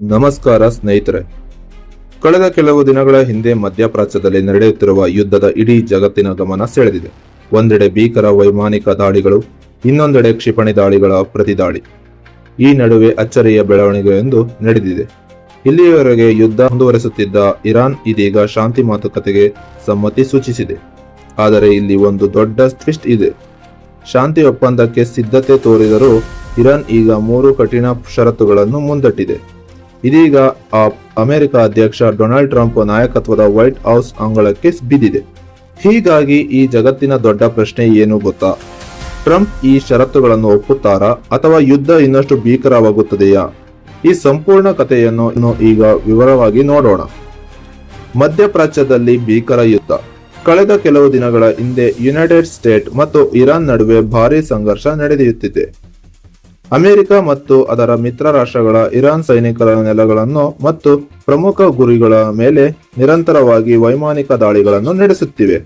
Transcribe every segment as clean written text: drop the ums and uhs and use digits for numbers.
ನಮಸ್ಕಾರ ಸ್ನೇಹಿತರೆ. ಕಳೆದ ಕೆಲವು ದಿನಗಳ ಹಿಂದೆ ಮಧ್ಯಪ್ರಾಚ್ಯದಲ್ಲಿ ನಡೆಯುತ್ತಿರುವ ಯುದ್ಧದ ಇಡೀ ಜಗತ್ತಿನ ಗಮನ ಸೆಳೆದಿದೆ. ಒಂದೆಡೆ ಭೀಕರ ವೈಮಾನಿಕ ದಾಳಿಗಳು, ಇನ್ನೊಂದೆಡೆ ಕ್ಷಿಪಣಿ ದಾಳಿಗಳ ಪ್ರತಿದಾಳಿ. ಈ ನಡುವೆ ಅಚ್ಚರಿಯ ಬೆಳವಣಿಗೆಯೊಂದು ನಡೆದಿದೆ. ಇಲ್ಲಿಯವರೆಗೆ ಯುದ್ಧ ಮುಂದುವರೆಸುತ್ತಿದ್ದ ಇರಾನ್ ಇದೀಗ ಶಾಂತಿ ಮಾತುಕತೆಗೆ ಸಮ್ಮತಿ ಸೂಚಿಸಿದೆ. ಆದರೆ ಇಲ್ಲಿ ಒಂದು ದೊಡ್ಡ ಟ್ವಿಸ್ಟ್ ಇದೆ. ಶಾಂತಿ ಒಪ್ಪಂದಕ್ಕೆ ಸಿದ್ಧತೆ ತೋರಿದರೂ ಇರಾನ್ ಈಗ 3 ಕಠಿಣ ಷರತ್ತುಗಳನ್ನು ಮುಂದಿಟ್ಟಿದೆ. ಇದೀಗ ಅಮೆರಿಕ ಅಧ್ಯಕ್ಷ ಡೊನಾಲ್ಡ್ ಟ್ರಂಪ್ ನಾಯಕತ್ವದ ವೈಟ್ ಹೌಸ್ ಅಂಗಳಕ್ಕೆ ಬಿದ್ದಿದೆ. ಹೀಗಾಗಿ ಈ ಜಗತ್ತಿನ ದೊಡ್ಡ ಪ್ರಶ್ನೆ ಏನು ಗೊತ್ತಾ? ಟ್ರಂಪ್ ಈ ಷರತ್ತುಗಳನ್ನು ಒಪ್ಪುತ್ತಾರಾ ಅಥವಾ ಯುದ್ಧ ಇನ್ನಷ್ಟು ಭೀಕರವಾಗುತ್ತದೆಯಾ? ಈ ಸಂಪೂರ್ಣ ಕಥೆಯನ್ನು ಈಗ ವಿವರವಾಗಿ ನೋಡೋಣ. ಮಧ್ಯಪ್ರಾಚ್ಯದಲ್ಲಿ ಭೀಕರ ಯುದ್ಧ. ಕಳೆದ ಕೆಲವು ದಿನಗಳ ಹಿಂದೆ ಯುನೈಟೆಡ್ ಸ್ಟೇಟ್ಸ್ ಮತ್ತು ಇರಾನ್ ನಡುವೆ ಭಾರೀ ಸಂಘರ್ಷ ನಡೆಯುತ್ತಿದೆ. ಅಮೆರಿಕ ಮತ್ತು ಅದರ ಮಿತ್ರ ರಾಷ್ಟ್ರಗಳ ಇರಾನ್ ಸೈನಿಕರ ನೆಲೆಗಳನ್ನು ಮತ್ತು ಪ್ರಮುಖ ಗುರಿಗಳ ಮೇಲೆ ನಿರಂತರವಾಗಿ ವೈಮಾನಿಕ ದಾಳಿಗಳನ್ನು ನಡೆಸುತ್ತಿವೆ.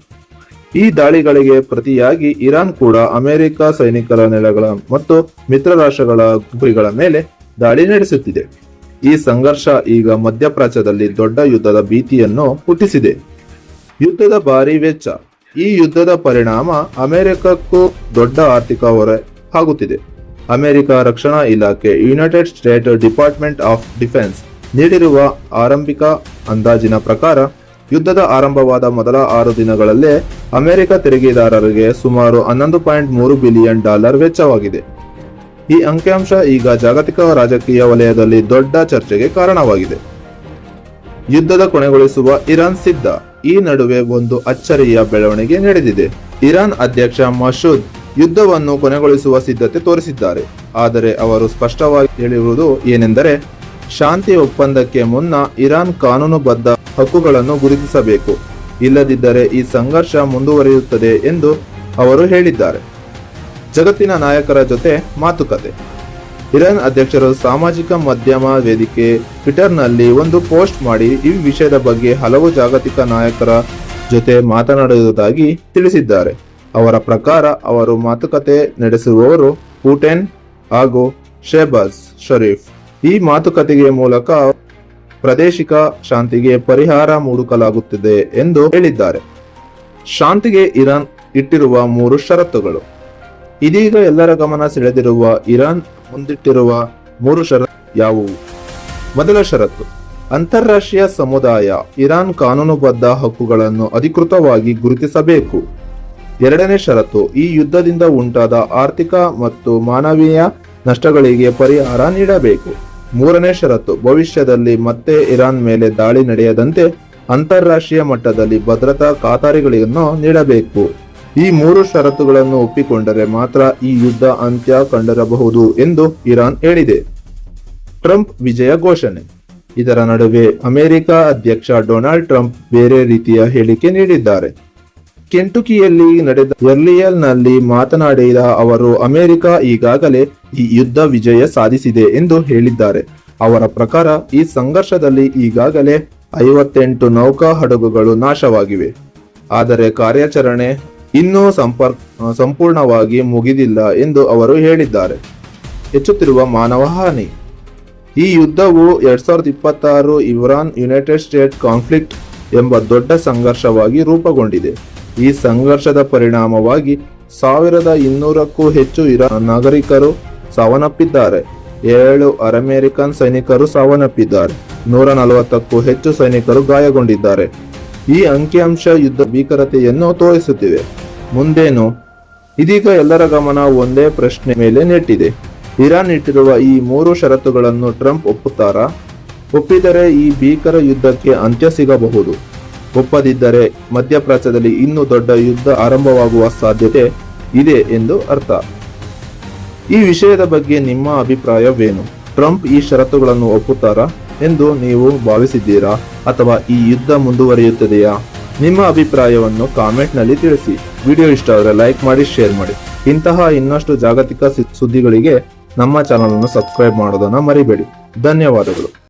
ಈ ದಾಳಿಗಳಿಗೆ ಪ್ರತಿಯಾಗಿ ಇರಾನ್ ಕೂಡ ಅಮೆರಿಕ ಸೈನಿಕರ ನೆಲೆಗಳ ಮತ್ತು ಮಿತ್ರ ರಾಷ್ಟ್ರಗಳ ಗುರಿಗಳ ಮೇಲೆ ದಾಳಿ ನಡೆಸುತ್ತಿದೆ. ಈ ಸಂಘರ್ಷ ಈಗ ಮಧ್ಯಪ್ರಾಚ್ಯದಲ್ಲಿ ದೊಡ್ಡ ಯುದ್ಧದ ಭೀತಿಯನ್ನು ಹುಟ್ಟಿಸಿದೆ. ಯುದ್ಧದ ಭಾರೀ ವೆಚ್ಚ. ಈ ಯುದ್ಧದ ಪರಿಣಾಮ ಅಮೆರಿಕಕ್ಕೂ ದೊಡ್ಡ ಆರ್ಥಿಕ ಹೊರೆ ಆಗುತ್ತಿದೆ. ಅಮೆರಿಕ ರಕ್ಷಣಾ ಇಲಾಖೆ United States department of defence ನೀಡಿರುವ ಆರಂಭಿಕ ಅಂದಾಜಿನ ಪ್ರಕಾರ ಯುದ್ಧದ ಆರಂಭವಾದ ಮೊದಲ 6 ದಿನಗಳಲ್ಲೇ ಅಮೆರಿಕ ತೆರಿಗೆದಾರರಿಗೆ ಸುಮಾರು $11.3 ಬಿಲಿಯನ್ ವೆಚ್ಚವಾಗಿದೆ. ಈ ಅಂಕಿಅಂಶ ಈಗ ಜಾಗತಿಕ ರಾಜಕೀಯ ವಲಯದಲ್ಲಿ ದೊಡ್ಡ ಚರ್ಚೆಗೆ ಕಾರಣವಾಗಿದೆ. ಯುದ್ಧದ ಕೊನೆಗೊಳಿಸುವ ಇರಾನ್ ಸಿದ್ಧ. ಈ ನಡುವೆ ಒಂದು ಅಚ್ಚರಿಯ ಬೆಳವಣಿಗೆ ನಡೆದಿದೆ. ಇರಾನ್ ಅಧ್ಯಕ್ಷ ಮಸೂದ್ ಯುದ್ಧವನ್ನು ಕೊನೆಗೊಳಿಸುವ ಸಿದ್ಧತೆ ತೋರಿಸಿದ್ದಾರೆ. ಆದರೆ ಅವರು ಸ್ಪಷ್ಟವಾಗಿ ಹೇಳಿರುವುದು ಏನೆಂದರೆ, ಶಾಂತಿ ಒಪ್ಪಂದಕ್ಕೆ ಮುನ್ನ ಇರಾನ್ ಕಾನೂನುಬದ್ಧ ಹಕ್ಕುಗಳನ್ನು ಗುರುತಿಸಬೇಕು, ಇಲ್ಲದಿದ್ದರೆ ಈ ಸಂಘರ್ಷ ಮುಂದುವರಿಯುತ್ತದೆ ಎಂದು ಅವರು ಹೇಳಿದ್ದಾರೆ. ಜಗತ್ತಿನ ನಾಯಕರ ಜೊತೆ ಮಾತುಕತೆ. ಇರಾನ್ ಅಧ್ಯಕ್ಷರು ಸಾಮಾಜಿಕ ಮಾಧ್ಯಮ ವೇದಿಕೆ ಟ್ವಿಟರ್ನಲ್ಲಿ ಒಂದು ಪೋಸ್ಟ್ ಮಾಡಿ ಈ ವಿಷಯದ ಬಗ್ಗೆ ಹಲವು ಜಾಗತಿಕ ನಾಯಕರ ಜೊತೆ ಮಾತನಾಡುವುದಾಗಿ ತಿಳಿಸಿದ್ದಾರೆ. ಅವರ ಪ್ರಕಾರ ಅವರು ಮಾತುಕತೆ ನಡೆಸುವವರು ಪುಟಿನ್ ಹಾಗೂ ಶೆಹಬಾಜ್ ಶರೀಫ್. ಈ ಮಾತುಕತೆಯ ಮೂಲಕ ಪ್ರಾದೇಶಿಕ ಶಾಂತಿಗೆ ಪರಿಹಾರ ಹುಡುಕಲಾಗುತ್ತಿದೆ ಎಂದು ಹೇಳಿದ್ದಾರೆ. ಶಾಂತಿಗೆ ಇರಾನ್ ಇಟ್ಟಿರುವ 3 ಷರತ್ತುಗಳು. ಇದೀಗ ಎಲ್ಲರ ಗಮನ ಸೆಳೆದಿರುವ ಇರಾನ್ ಮುಂದಿಟ್ಟಿರುವ 3 ಷರತ್ತು ಯಾವುವು? ಮೊದಲ ಷರತ್ತು, ಅಂತಾರಾಷ್ಟ್ರೀಯ ಸಮುದಾಯ ಇರಾನ್ ಕಾನೂನುಬದ್ಧ ಹಕ್ಕುಗಳನ್ನು ಅಧಿಕೃತವಾಗಿ ಗುರುತಿಸಬೇಕು. ಎರಡನೇ ಷರತ್ತು, ಈ ಯುದ್ಧದಿಂದ ಉಂಟಾದ ಆರ್ಥಿಕ ಮತ್ತು ಮಾನವೀಯ ನಷ್ಟಗಳಿಗೆ ಪರಿಹಾರ ನೀಡಬೇಕು. ಮೂರನೇ ಷರತ್ತು, ಭವಿಷ್ಯದಲ್ಲಿ ಮತ್ತೆ ಇರಾನ್ ಮೇಲೆ ದಾಳಿ ನಡೆಯದಂತೆ ಅಂತಾರಾಷ್ಟ್ರೀಯ ಮಟ್ಟದಲ್ಲಿ ಭದ್ರತಾ ಖಾತರಿಗಳನ್ನು ನೀಡಬೇಕು. ಈ 3 ಷರತ್ತುಗಳನ್ನು ಒಪ್ಪಿಕೊಂಡರೆ ಮಾತ್ರ ಈ ಯುದ್ಧ ಅಂತ್ಯ ಕಂಡಿರಬಹುದು ಎಂದು ಇರಾನ್ ಹೇಳಿದೆ. ಟ್ರಂಪ್ ವಿಜಯ ಘೋಷಣೆ. ಇದರ ನಡುವೆ ಅಮೆರಿಕ ಅಧ್ಯಕ್ಷ ಡೊನಾಲ್ಡ್ ಟ್ರಂಪ್ ಬೇರೆ ರೀತಿಯ ಹೇಳಿಕೆ ನೀಡಿದ್ದಾರೆ. ಕೆಂಟುಕಿಯಲ್ಲಿ ನಡೆದ ರ್ಯಾಲಿಯಲ್ಲಿ ಮಾತನಾಡಿದ ಅವರು ಅಮೆರಿಕ ಈಗಾಗಲೇ ಈ ಯುದ್ಧ ವಿಜಯ ಸಾಧಿಸಿದೆ ಎಂದು ಹೇಳಿದ್ದಾರೆ. ಅವರ ಪ್ರಕಾರ ಈ ಸಂಘರ್ಷದಲ್ಲಿ ಈಗಾಗಲೇ 58 ನೌಕಾ ಹಡಗುಗಳು ನಾಶವಾಗಿವೆ. ಆದರೆ ಕಾರ್ಯಾಚರಣೆ ಇನ್ನೂ ಸಂಪೂರ್ಣವಾಗಿ ಮುಗಿದಿಲ್ಲ ಎಂದು ಅವರು ಹೇಳಿದ್ದಾರೆ. ಹೆಚ್ಚುತ್ತಿರುವ ಮಾನವ ಹಾನಿ. ಈ ಯುದ್ಧವು 2026 ಇರಾನ್ ಯುನೈಟೆಡ್ ಸ್ಟೇಟ್ಸ್ ಕಾನ್ಫ್ಲಿಕ್ಟ್ ಎಂಬ ದೊಡ್ಡ ಸಂಘರ್ಷವಾಗಿ ರೂಪುಗೊಂಡಿದೆ. ಈ ಸಂಘರ್ಷದ ಪರಿಣಾಮವಾಗಿ 1200ಕ್ಕೂ ಹೆಚ್ಚು ಇರಾನ್ ನಾಗರಿಕರು ಸಾವನ್ನಪ್ಪಿದ್ದಾರೆ. 7 ಅಮೆರಿಕನ್ ಸೈನಿಕರು ಸಾವನ್ನಪ್ಪಿದ್ದಾರೆ. 140ಕ್ಕೂ ಹೆಚ್ಚು ಸೈನಿಕರು ಗಾಯಗೊಂಡಿದ್ದಾರೆ. ಈ ಅಂಕಿಅಂಶ ಯುದ್ಧ ಭೀಕರತೆಯನ್ನು ತೋರಿಸುತ್ತಿವೆ. ಮುಂದೇನು? ಇದೀಗ ಎಲ್ಲರ ಗಮನ ಒಂದೇ ಪ್ರಶ್ನೆ ಮೇಲೆ ನೆಟ್ಟಿದೆ. ಇರಾನ್ ಇಟ್ಟಿರುವ ಈ 3 ಷರತ್ತುಗಳನ್ನು ಟ್ರಂಪ್ ಒಪ್ಪುತ್ತಾರಾ? ಒಪ್ಪಿದರೆ ಈ ಭೀಕರ ಯುದ್ಧಕ್ಕೆ ಅಂತ್ಯ ಸಿಗಬಹುದು. ಒಪ್ಪದಿದ್ದರೆ ಮಧ್ಯಪ್ರಾಚ್ಯದಲ್ಲಿ ಇನ್ನೂ ದೊಡ್ಡ ಯುದ್ಧ ಆರಂಭವಾಗುವ ಸಾಧ್ಯತೆ ಇದೆ ಎಂದು ಅರ್ಥ. ಈ ವಿಷಯದ ಬಗ್ಗೆ ನಿಮ್ಮ ಅಭಿಪ್ರಾಯವೇನು? ಟ್ರಂಪ್ ಈ ಷರತ್ತುಗಳನ್ನು ಒಪ್ಪುತ್ತಾರಾ ಎಂದು ನೀವು ಭಾವಿಸಿದ್ದೀರಾ ಅಥವಾ ಈ ಯುದ್ಧ ಮುಂದುವರಿಯುತ್ತದೆಯಾ? ನಿಮ್ಮ ಅಭಿಪ್ರಾಯವನ್ನು ಕಾಮೆಂಟ್ನಲ್ಲಿ ತಿಳಿಸಿ. ವಿಡಿಯೋ ಇಷ್ಟ ಆದರೆ ಲೈಕ್ ಮಾಡಿ, ಶೇರ್ ಮಾಡಿ. ಇಂತಹ ಇನ್ನಷ್ಟು ಜಾಗತಿಕ ಸುದ್ದಿಗಳಿಗೆ ನಮ್ಮ ಚಾನಲ್ ಅನ್ನು ಸಬ್ಸ್ಕ್ರೈಬ್ ಮಾಡೋದನ್ನ ಮರಿಬೇಡಿ. ಧನ್ಯವಾದಗಳು.